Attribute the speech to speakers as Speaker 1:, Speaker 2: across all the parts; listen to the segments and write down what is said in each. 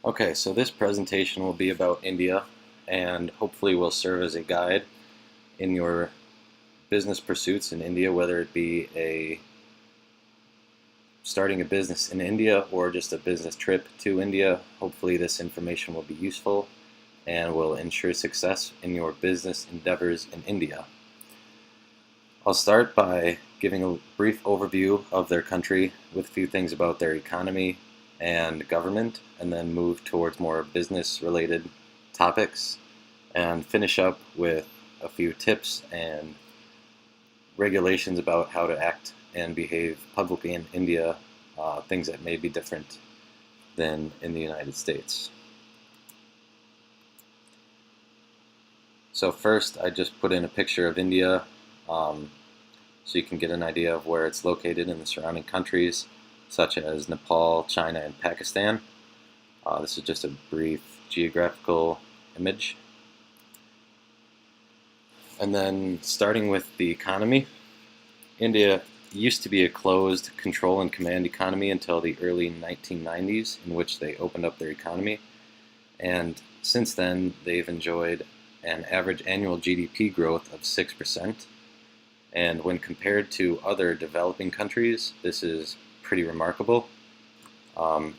Speaker 1: Okay, so this presentation will be about India and hopefully will serve as a guide in your business pursuits in India, whether it be starting a business in India or just a business trip to India. Hopefully this information will be useful and will ensure success in your business endeavors in India. I'll start by giving a brief overview of their country with a few things about their economy and government, and then move towards more business-related topics, and finish up with a few tips and regulations about how to act and behave publicly in India, things that may be different than in the United States. So first, I just put in a picture of India so you can get an idea of where it's located in the surrounding countries, such as Nepal, China, and Pakistan. This is just a brief geographical image. And then starting with the economy, India used to be a closed control and command economy until the early 1990s, in which they opened up their economy. And since then, they've enjoyed an average annual GDP growth of 6%. And when compared to other developing countries, this is pretty remarkable.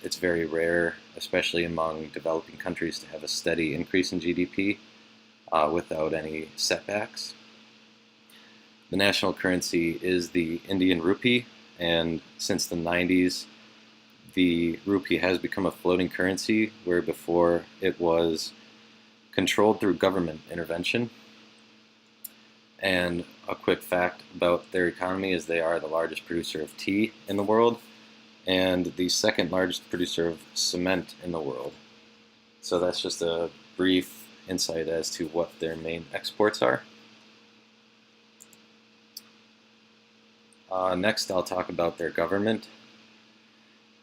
Speaker 1: It's very rare, especially among developing countries, to have a steady increase in GDP without any setbacks. The national currency is the Indian rupee, and since the 90s, the rupee has become a floating currency, where before it was controlled through government intervention. And a quick fact about their economy is they are the largest producer of tea in the world and the second largest producer of cement in the world. So that's just a brief insight as to what their main exports are. Next, I'll talk about their government.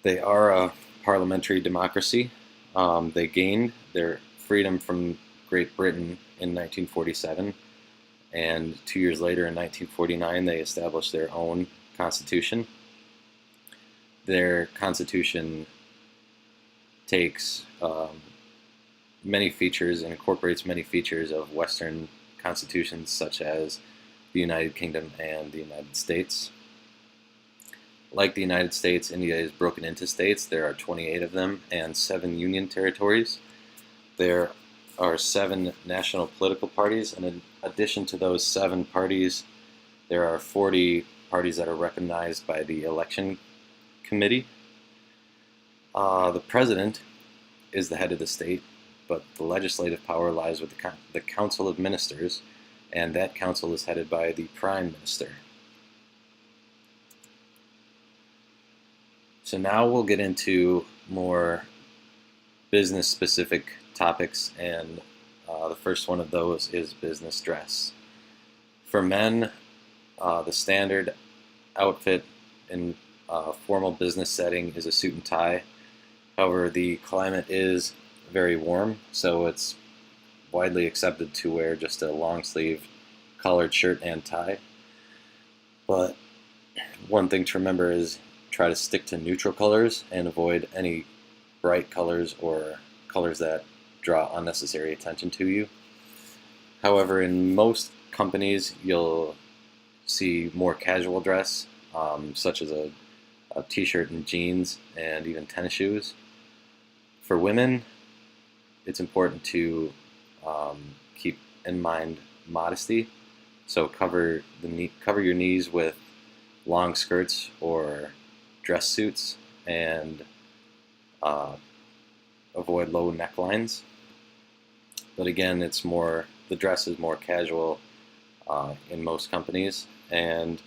Speaker 1: They are a parliamentary democracy. They gained their freedom from Great Britain in 1947, and 2 years later, in 1949, they established their own constitution. Their constitution takes many features and incorporates many features of Western constitutions, such as the United Kingdom and the United States. Like the United States, India is broken into states. There are 28 of them and 7 union territories. There are 7 national political parties, and in addition to those 7 parties, there are 40 parties that are recognized by the election committee. The president is the head of the state, but the legislative power lies with the Council of Ministers, and that council is headed by the Prime Minister. So now we'll get into more business-specific topics, and the first one of those is business dress. For men, the standard outfit in a formal business setting is a suit and tie. However, the climate is very warm, so it's widely accepted to wear just a long-sleeve collared shirt and tie. But one thing to remember is try to stick to neutral colors and avoid any bright colors or colors that draw unnecessary attention to you. However, in most companies, you'll see more casual dress, such as a t-shirt and jeans and even tennis shoes. For women, it's important to keep in mind modesty. So cover your knees with long skirts or dress suits, and avoid low necklines. But again, the dress is more casual in most companies, and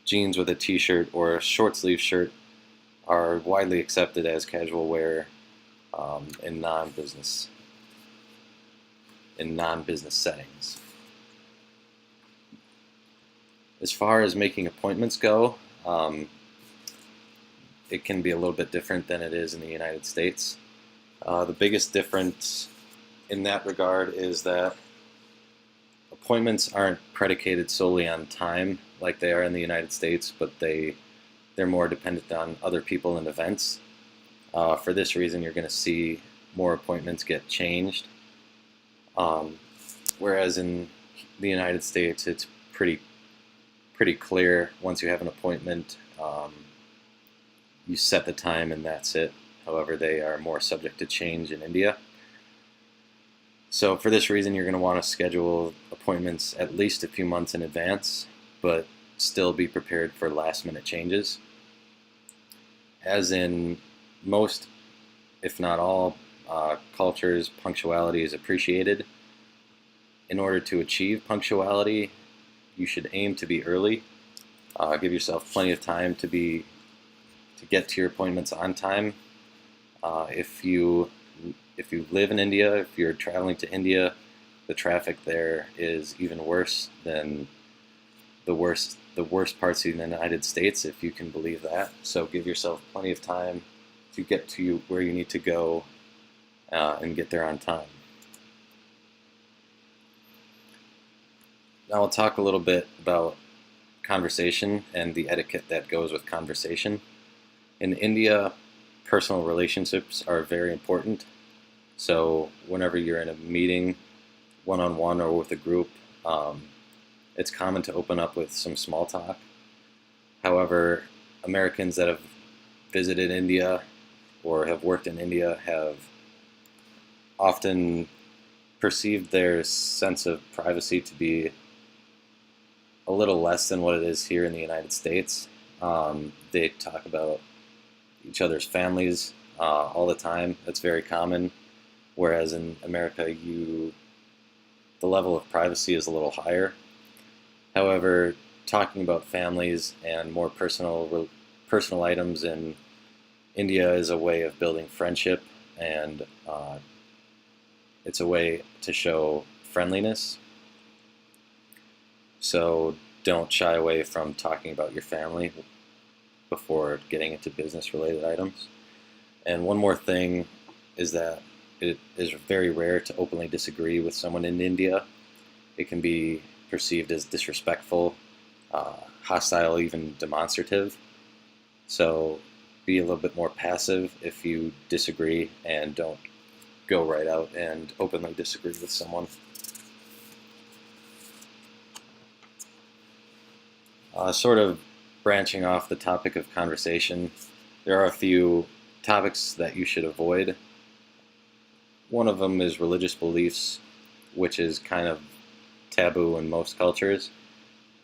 Speaker 1: jeans with a t-shirt or a short sleeve shirt are widely accepted as casual wear in non-business settings. As far as making appointments go, it can be a little bit different than it is in the United States. The biggest difference in that regard is that appointments aren't predicated solely on time like they are in the United States, but they're more dependent on other people and events. For this reason, you're going to see more appointments get changed. Whereas in the United States, it's pretty clear. Once you have an appointment, you set the time and that's it. However, they are more subject to change in India. So for this reason, you're going to want to schedule appointments at least a few months in advance, but still be prepared for last-minute changes. As in most, if not all, cultures, punctuality is appreciated. In order to achieve punctuality, you should aim to be early. Give yourself plenty of time to get to your appointments on time. If you live in India, if you're traveling to India, the traffic there is even worse than the worst parts of the United States, if you can believe that. So give yourself plenty of time to get to where you need to go and get there on time. Now I'll talk a little bit about conversation and the etiquette that goes with conversation. In India, personal relationships are very important. So whenever you're in a meeting, one-on-one or with a group, it's common to open up with some small talk. However, Americans that have visited India or have worked in India have often perceived their sense of privacy to be a little less than what it is here in the United States. They talk about each other's families all the time. That's very common. Whereas in America, the level of privacy is a little higher. However, talking about families and more personal items in India is a way of building friendship, and it's a way to show friendliness. So don't shy away from talking about your family before getting into business-related items. And one more thing is that it is very rare to openly disagree with someone in India. It can be perceived as disrespectful, hostile, even demonstrative. So be a little bit more passive if you disagree, and don't go right out and openly disagree with someone. Sort of branching off the topic of conversation, there are a few topics that you should avoid. One of them is religious beliefs, which is kind of taboo in most cultures.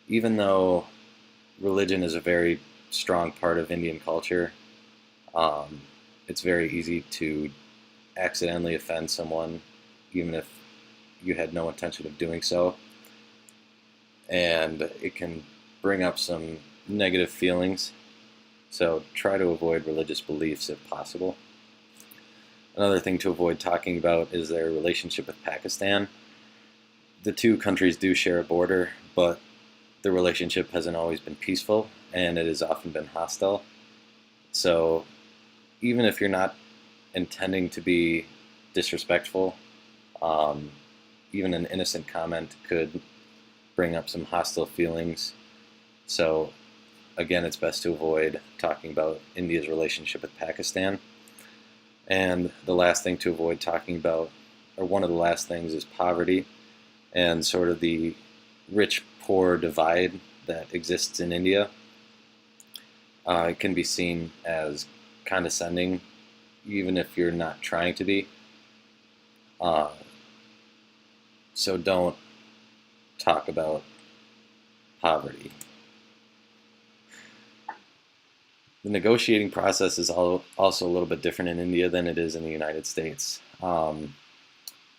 Speaker 1: Even though religion is a very strong part of Indian culture, it's very easy to accidentally offend someone, even if you had no intention of doing so. And it can bring up some negative feelings, so try to avoid religious beliefs if possible. Another thing to avoid talking about is their relationship with Pakistan. The two countries do share a border, but the relationship hasn't always been peaceful, and it has often been hostile. So even if you're not intending to be disrespectful, even an innocent comment could bring up some hostile feelings. So again, it's best to avoid talking about India's relationship with Pakistan. And the last thing to avoid talking about, or one of the last things, is poverty and sort of the rich-poor divide that exists in India. It can be seen as condescending, even if you're not trying to be. So don't talk about poverty. The negotiating process is also a little bit different in India than it is in the United States.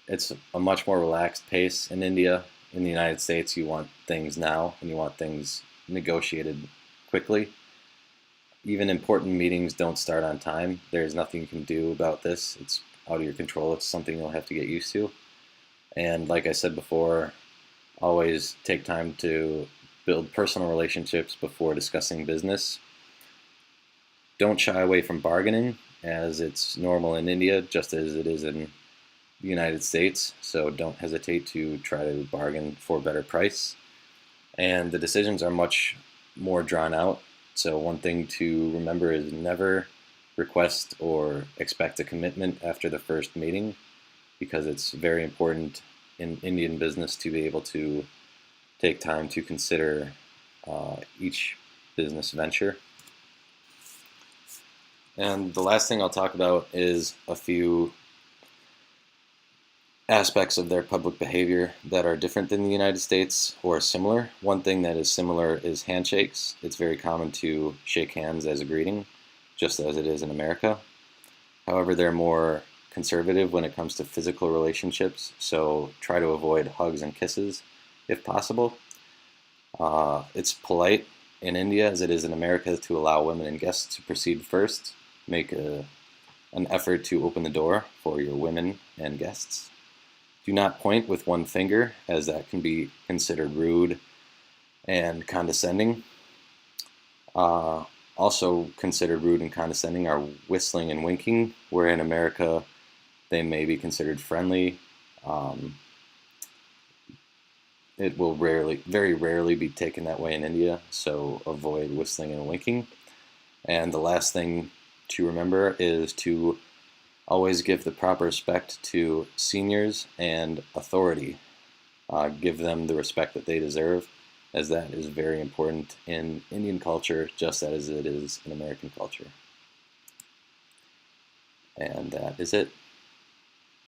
Speaker 1: It's a much more relaxed pace in India. In the United States, you want things now, and you want things negotiated quickly. Even important meetings don't start on time. There's nothing you can do about this. It's out of your control. It's something you'll have to get used to. And like I said before, always take time to build personal relationships before discussing business. Don't shy away from bargaining, as it's normal in India, just as it is in the United States. So don't hesitate to try to bargain for a better price. And the decisions are much more drawn out. So one thing to remember is never request or expect a commitment after the first meeting, because it's very important in Indian business to be able to take time to consider each business venture. And the last thing I'll talk about is a few aspects of their public behavior that are different than the United States or similar. One thing that is similar is handshakes. It's very common to shake hands as a greeting, just as it is in America. However, they're more conservative when it comes to physical relationships, so try to avoid hugs and kisses if possible. It's polite in India, as it is in America, to allow women and guests to proceed first. Make an effort to open the door for your women and guests. Do not point with one finger, as that can be considered rude and condescending. Also considered rude and condescending are whistling and winking, where in America they may be considered friendly. It will very rarely be taken that way in India, so avoid whistling and winking. And the last thing to remember is to always give the proper respect to seniors and authority. Give them the respect that they deserve, as that is very important in Indian culture, just as it is in American culture. And that is it.